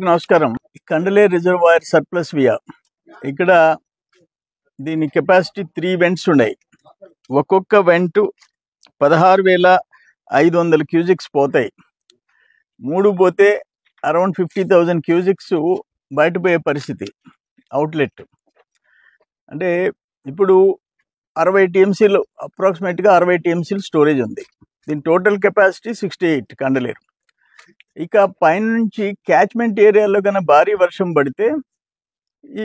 నమస్కారం. కండలే reservoir surplus via ఇక్కడ దీని కెపాసిటీ 3 వెంట్స్ ఉన్నాయి. ఒక్కొక్క వెంట్ 16,500 క్యూజిక్స్ పోతాయి. 3 పోతే అరౌండ్ 50,000 క్యూజిక్స్ బయటపోయే పరిస్థితి. అవుట్లెట్ అంటే ఇప్పుడు 60 టీఎంసీలు అప్రాక్సిమేట్గా 60 టీఎంసీలు స్టోరేజ్ ఉంది. దీని టోటల్ కెపాసిటీ 68 కండలేరు. ఇక పైనుంచి క్యాచ్మెంట్ ఏరియాలో కన్నా భారీ వర్షం పడితే ఈ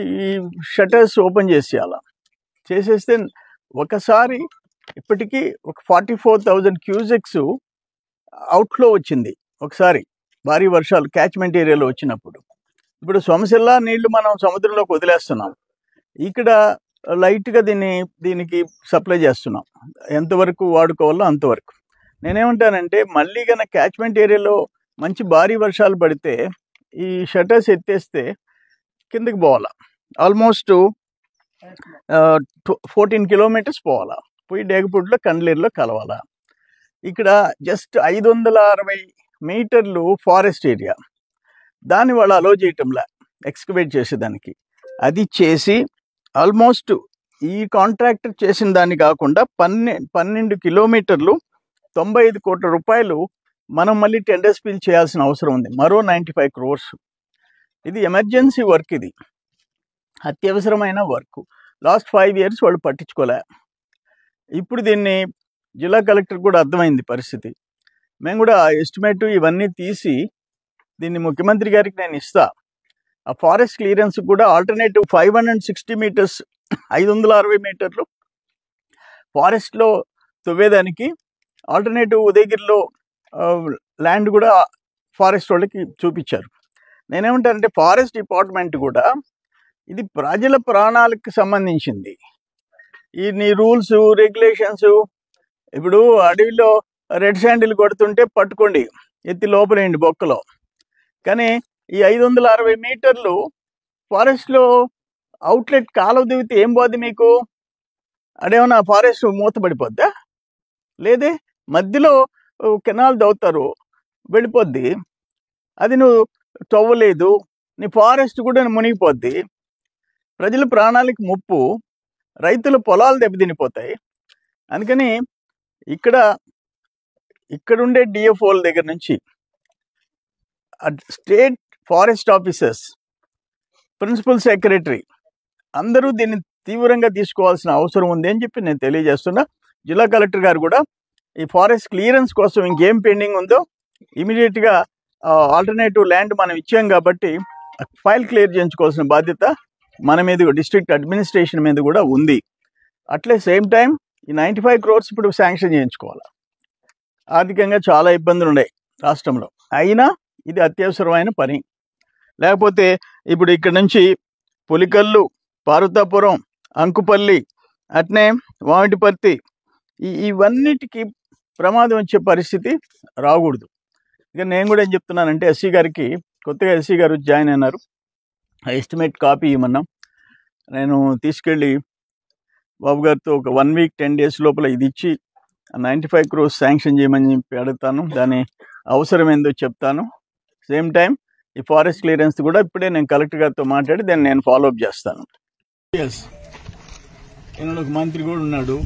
షటర్స్ ఓపెన్ చేసేస్తే ఒకసారి ఇప్పటికీ ఒక 44,000 క్యూజెక్స్ అవుట్ఫ్లో వచ్చింది ఒకసారి భారీ వర్షాలు క్యాచ్మెంట్ ఏరియాలో వచ్చినప్పుడు. ఇప్పుడు సోమశిల నీళ్లు మనం సముద్రంలోకి వదిలేస్తున్నాం. ఇక్కడ లైట్గా దీనికి సప్లై చేస్తున్నాం. ఎంతవరకు వాడుకోవాలో అంతవరకు. నేనేమంటానంటే మళ్ళీ కన్నా క్యాచ్మెంట్ ఏరియాలో మంచి భారీ వర్షాలు పడితే ఈ షటర్స్ ఎత్తేస్తే కిందకి పోవాలా. ఆల్మోస్ట్ 14 కిలోమీటర్స్ పోవాలా. పోయి డేగపూడిలో కండ్లేరులో కలవాలా. ఇక్కడ జస్ట్ 560 మీటర్లు ఫారెస్ట్ ఏరియా. దాన్ని వాళ్ళు అలో చేయటంలా ఎక్స్కవేట్ చేసేదానికి. అది చేసి ఆల్మోస్ట్ ఈ కాంట్రాక్టర్ చేసిన దాన్ని కాకుండా 12 కిలోమీటర్లు 95 కోట్ల రూపాయలు మనం మళ్ళీ టెండర్స్ పిల్ చేయాల్సిన అవసరం ఉంది. మరో 95 crores. ఇది ఎమర్జెన్సీ వర్క్. ఇది అత్యవసరమైన వర్క్. లాస్ట్ 5 years వాళ్ళు పట్టించుకోలే. ఇప్పుడు దీన్ని జిల్లా కలెక్టర్ కూడా అర్థమైంది పరిస్థితి. మేము కూడా ఎస్టిమేట్ ఇవన్నీ తీసి దీన్ని ముఖ్యమంత్రి గారికి నేను ఇస్తా. ఆ ఫారెస్ట్ క్లియరెన్స్ కూడా ఆల్టర్నేటివ్ 560 మీటర్స్ 560 మీటర్లు ఫారెస్ట్లో తవ్వేదానికి ఆల్టర్నేటివ్ ఉదయగిరిలో ల్యాండ్ కూడా ఫారెస్ట్ వాళ్ళకి చూపించారు. నేనేమంటానంటే ఫారెస్ట్ డిపార్ట్మెంట్ కూడా ఇది ప్రజల ప్రాణాలకు సంబంధించింది. ఈ రూల్స్ రెగ్యులేషన్స్ ఇప్పుడు అడవిలో రెడ్ శాండిల్ కొడుతుంటే పట్టుకోండి, ఎత్తి లోపలేండి బొక్కలో. కానీ ఈ 560 మీటర్లు ఫారెస్ట్లో అవుట్లెట్ కాలువ దిగితే ఏం పోద్ది మీకు? అదేమన్నా ఫారెస్ట్ మూతపడిపోద్దా? లేదే, మధ్యలో కెనాల్ దవ్వుతారు, వెళ్ళిపోద్ది. అది నువ్వు తవ్వలేదు, నీ ఫారెస్ట్ కూడా మునిగిపోద్ది. ప్రజల ప్రాణాలకు ముప్పు, రైతుల పొలాలు దెబ్బతినిపోతాయి. అందుకని ఇక్కడుండే డిఎఫ్ఓల దగ్గర నుంచి state forest officers, principal secretary అందరూ దీన్ని తీవ్రంగా తీసుకోవాల్సిన అవసరం ఉంది అని చెప్పి నేను తెలియజేస్తున్నా. జిల్లా కలెక్టర్ గారు కూడా ఈ ఫారెస్ట్ క్లియరెన్స్ కోసం ఇంకేం పెండింగ్ ఉందో ఇమీడియట్గా ఆల్టర్నేటివ్ ల్యాండ్ మనం ఇచ్చాం కాబట్టి ఫైల్ క్లియర్ చేయించుకోవాల్సిన బాధ్యత మన మీద, డిస్ట్రిక్ట్ అడ్మినిస్ట్రేషన్ మీద కూడా ఉంది. అట్లే సేమ్ టైం ఈ 95 crores ఇప్పుడు శాంక్షన్ చేయించుకోవాలి. ఆర్థికంగా చాలా ఇబ్బందులు ఉన్నాయి రాష్ట్రంలో, అయినా ఇది అత్యవసరమైన పని. లేకపోతే ఇప్పుడు ఇక్కడ నుంచి పులికల్లు, పార్వతాపురం, అంకుపల్లి, అట్నే వామిటిపర్తి ఇవన్నిటికీ ప్రమాదం వచ్చే పరిస్థితి రాకూడదు. ఇక నేను కూడా ఏం చెప్తున్నానంటే ఎస్సీ గారికి, కొత్తగా ఎస్సీ గారు జాయిన్ అయినారు, ఎస్టిమేట్ కాపీ ఇవ్వమన్నాం. నేను తీసుకెళ్ళి బాబు గారితో ఒక 1 వీక్ 10 days లోపల ఇది ఇచ్చి 95 crores శాంక్షన్ చేయమని చెప్పి అడుగుతాను. దాని అవసరం ఏందో చెప్తాను. సేమ్ టైం ఈ ఫారెస్ట్ క్లియరెన్స్ కూడా ఇప్పుడే నేను కలెక్టర్ గారితో మాట్లాడి దాన్ని నేను ఫాలోఅప్ చేస్తాను. ఎస్, నేను ఒక మంత్రి కూడా ఉన్నాడు.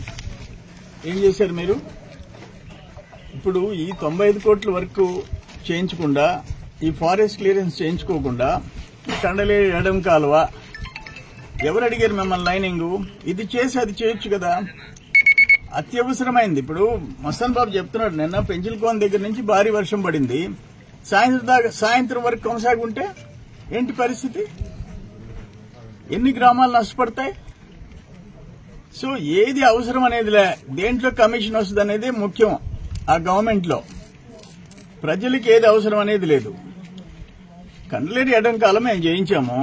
ఏం చేశారు మీరు? ఇప్పుడు ఈ 95 కోట్ల వరకు చేయించకుండా, ఈ ఫారెస్ట్ క్లియరెన్స్ చేయించుకోకుండా కండలేరు ఎడం కాలువ ఎవరు అడిగారు మిమ్మల్ని లైనింగ్? ఇది చేసి అది చేయొచ్చు కదా, అత్యవసరమైంది. ఇప్పుడు మస్తాన్ బాబు చెప్తున్నాడు, నిన్న పెంచిల్కోన్ దగ్గర నుంచి భారీ వర్షం పడింది, సాయంత్రం వరకు కొనసాగుంటే ఏంటి పరిస్థితి? ఎన్ని గ్రామాలు నష్టపడతాయి? సో ఏది అవసరం అనేదిలే, దేంట్లో కమిషన్ వస్తుంది అనేది ముఖ్యం. ఆ గవర్నమెంట్లో ప్రజలకి ఏది అవసరం అనేది లేదు. కండలేరు ఎడం కాలం మేము చేయించాము,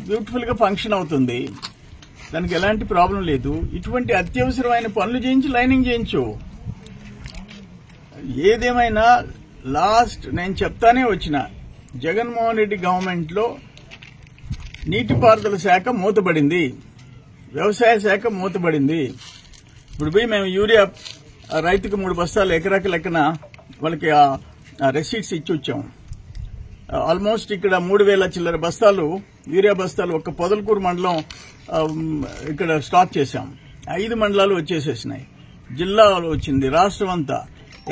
బ్యూటిఫుల్ గా ఫంక్షన్ అవుతుంది, దానికి ఎలాంటి ప్రాబ్లం లేదు. ఇటువంటి అత్యవసరమైన పనులు చేయించి లైనింగ్ చేయించు. ఏదేమైనా లాస్ట్ నేను చెప్తానే వచ్చిన, జగన్మోహన్ రెడ్డి గవర్నమెంట్ లో నీటిపారుదల శాఖ మూతబడింది, వ్యవసాయ శాఖ మూతబడింది. ఇప్పుడు పోయి మేము యూరియా రైతుకు 3 బస్తాలు ఎకరాకి లెక్కన వాళ్ళకి రెసీట్స్ ఇచ్చి వచ్చాము. ఆల్మోస్ట్ ఇక్కడ 3,000 చిల్లర బస్తాలు యూరియా బస్తాలు ఒక్క పొదలకూరు మండలం ఇక్కడ స్టాక్ చేశాం. 5 మండలాలు వచ్చేసేసినాయి, జిల్లాలో వచ్చింది, రాష్ట్రం అంతా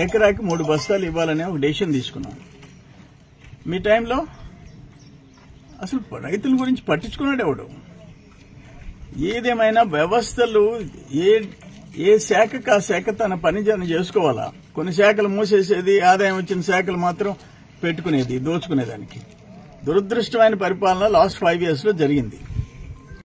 ఎకరాకి 3 బస్తాలు ఇవ్వాలనే ఒక డెసిషన్ తీసుకున్నాం. మీ టైంలో అసలు రైతుల గురించి పట్టించుకున్నాడు ఎవడు? ఏదేమైనా వ్యవస్థలు ఏ శాఖకు ఆ శాఖ తన పని చేసుకోవాలా. కొన్ని శాఖలు మూసేసేది, ఆదాయం వచ్చిన శాఖలు మాత్రం పెట్టుకునేది, దోచుకునేదానికి. దురదృష్టమైన పరిపాలన లాస్ట్ 5 years లో జరిగింది.